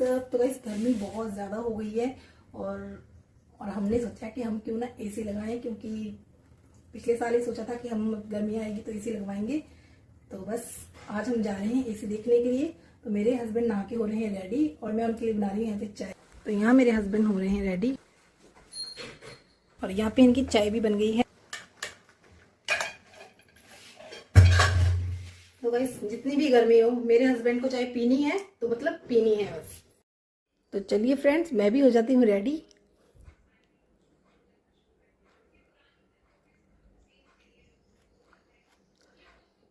तो गाइस गर्मी बहुत ज़्यादा हो गई है और हमने सोचा कि हम क्यों ना एसी लगाएं, क्योंकि पिछले साल ही सोचा था कि हम गर्मी आएगी तो एसी लगवाएंगे। तो बस आज हम जा रहे हैं एसी देखने के लिए। तो मेरे हस्बैंड नहा के हो रहे हैं रेडी और मैं उनके लिए बना रही हूँ यहाँ पे चाय। तो यहाँ मेरे हस्बैंड हो रहे हैं रेडी और यहाँ पे इनकी चाय भी बन गई है। तो गाइस जितनी भी गर्मी हो मेरे हस्बैंड को चाय पीनी है तो मतलब पीनी है बस। तो चलिए फ्रेंड्स, मैं भी हो जाती हूँ रेडी।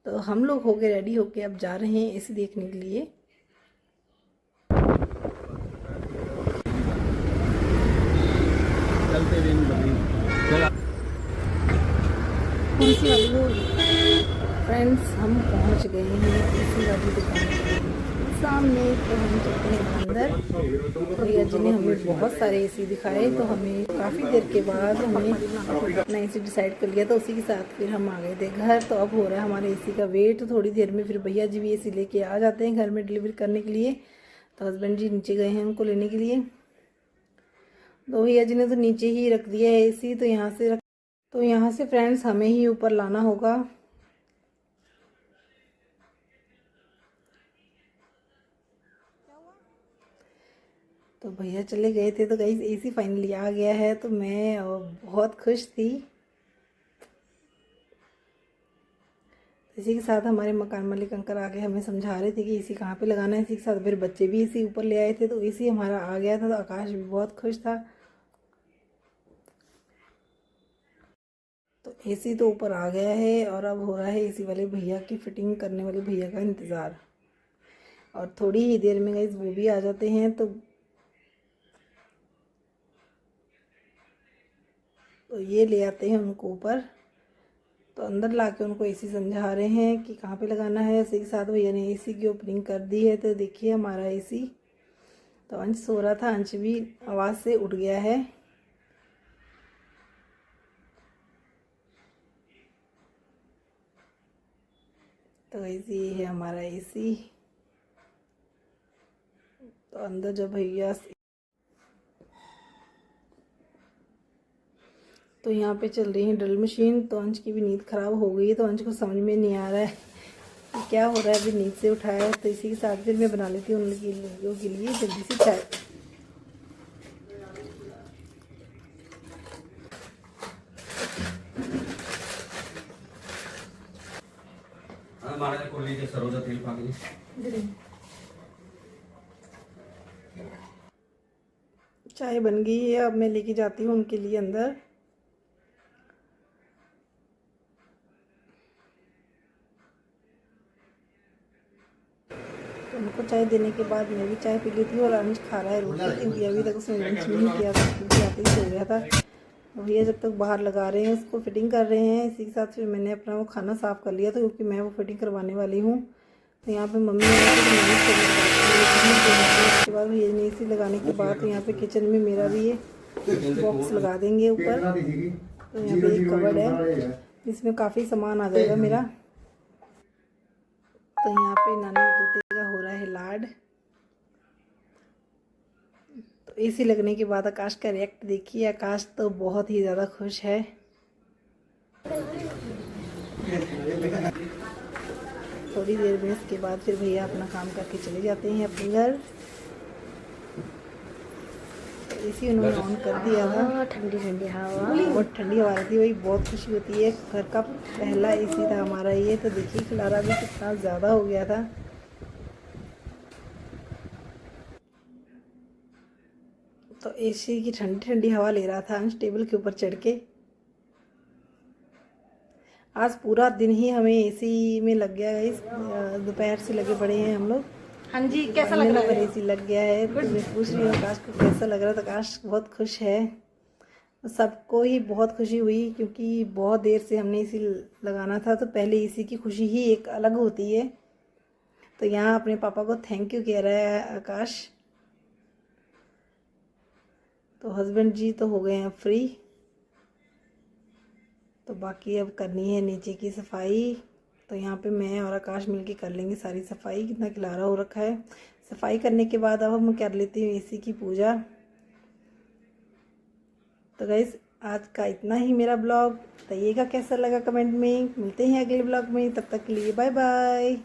तो हम लोग हो गए रेडी होके अब जा रहे हैं एसी देखने के लिए। फ्रेंड्स हम पहुंच गए हैं एसी वाली दुकान के सामने। तो हम चलते हैं अंदर। भैया जी ने हमें बहुत सारे एसी दिखाए, तो हमें काफ़ी देर के बाद हमने अपना एसी डिसाइड कर लिया। तो उसी के साथ फिर हम आ गए थे घर। तो अब हो रहा है हमारे एसी का वेट। थोड़ी देर में फिर भैया जी भी एसी लेके आ जाते हैं घर में डिलीवरी करने के लिए। तो हस्बैंड जी नीचे गए हैं उनको लेने के लिए। तो भैया जी ने तो नीचे ही रख दिया है एसी। तो यहाँ से फ्रेंड्स हमें ही ऊपर लाना होगा। तो भैया चले गए थे तो गाइस एसी फाइनली आ गया है। तो मैं बहुत खुश थी। इसी के साथ हमारे मकान मालिक अंकल आके हमें समझा रहे थे कि एसी कहाँ पे लगाना है। इसी के साथ फिर बच्चे भी एसी ऊपर ले आए थे। तो एसी हमारा आ गया था। तो आकाश भी बहुत खुश था। तो एसी तो ऊपर आ गया है और अब हो रहा है एसी वाले भैया की फिटिंग करने वाले भैया का इंतज़ार। और थोड़ी ही देर में गाइस वो भी आ जाते हैं। तो ये ले आते हैं उनको ऊपर। तो अंदर लाके उनको एसी समझा रहे हैं कि कहाँ पे लगाना है। इसी के साथ भैया ने एसी की ओपनिंग कर दी है। तो देखिए हमारा एसी। तो अंश सो रहा था, अंश भी आवाज़ से उठ गया है। तो ये है हमारा एसी। तो अंदर जब भैया तो यहाँ पे चल रही है ड्रिल मशीन। तो अंश की भी नींद ख़राब हो गई है। तो अंश को समझ में नहीं आ रहा है कि क्या हो रहा है। अभी नींद से उठाया है। तो इसी के साथ फिर मैं बना लेती हूँ उन लोगों के लिए जल्दी से चाय। चाय बन गई है। अब मैं लेके जाती हूँ उनके लिए अंदर। तो उनको चाय देने के बाद मैं भी चाय पी लेती हूँ। और अंश खा रहा है रोटी, क्योंकि अभी तक उसने लंच नहीं किया था, स्कूल से आते ही सो गया था। भैया जब तक बाहर लगा रहे हैं उसको फिटिंग कर रहे हैं। इसी के साथ फिर मैंने अपना वो खाना साफ़ कर लिया था, क्योंकि मैं वो फिटिंग करवाने वाली हूँ। तो यहाँ पे मम्मी उसके बाद भैया ने एसी लगाने के बाद तो यहाँ पे किचन में मेरा भी ये बॉक्स लगा देंगे ऊपर। तो यहाँ पे एक कबर्ड है जिसमें काफ़ी सामान आ जाएगा मेरा। तो यहाँ पे नानी तोते का हो रहा है लाड। तो एसी लगने के बाद आकाश का रिएक्ट देखिए। आकाश तो बहुत ही ज़्यादा खुश है। थोड़ी देर में इसके बाद फिर भैया अपना काम करके चले जाते हैं अपने घर। तो एसी उन्होंने ऑन कर दिया था। ठंडी ठंडी हवा, बहुत ठंडी हवा रहती है। वही बहुत खुशी होती है। घर का पहला एसी था हमारा ये। तो देखिए खिलारा भी कितना ज़्यादा हो गया था। तो एसी की ठंडी ठंडी हवा ले रहा था अंश टेबल के ऊपर चढ़ के। आज पूरा दिन ही हमें एसी में लग गया है। दोपहर से लगे पड़े हैं हम लोग। हाँ जी, कैसा लग रहा है? एसी लग गया है। तो मैं पूछ रही हूँ आकाश को कैसा लग रहा है। तो आकाश बहुत खुश है। सबको ही बहुत खुशी हुई, क्योंकि बहुत देर से हमने एसी लगाना था। तो पहले एसी की खुशी ही एक अलग होती है। तो यहाँ अपने पापा को थैंक यू कह रहा है आकाश। तो हस्बैंड जी तो हो गए हैं फ्री। तो बाकी अब करनी है नीचे की सफाई। तो यहाँ पे मैं और आकाश मिलके कर लेंगे सारी सफाई। कितना खिलारा हो रखा है। सफाई करने के बाद अब हम कर लेती हूँ एसी की पूजा। तो गाइस आज का इतना ही मेरा ब्लॉग। बताइएगा कैसा लगा कमेंट में। मिलते हैं अगले ब्लॉग में, तब तक के लिए बाय बाय।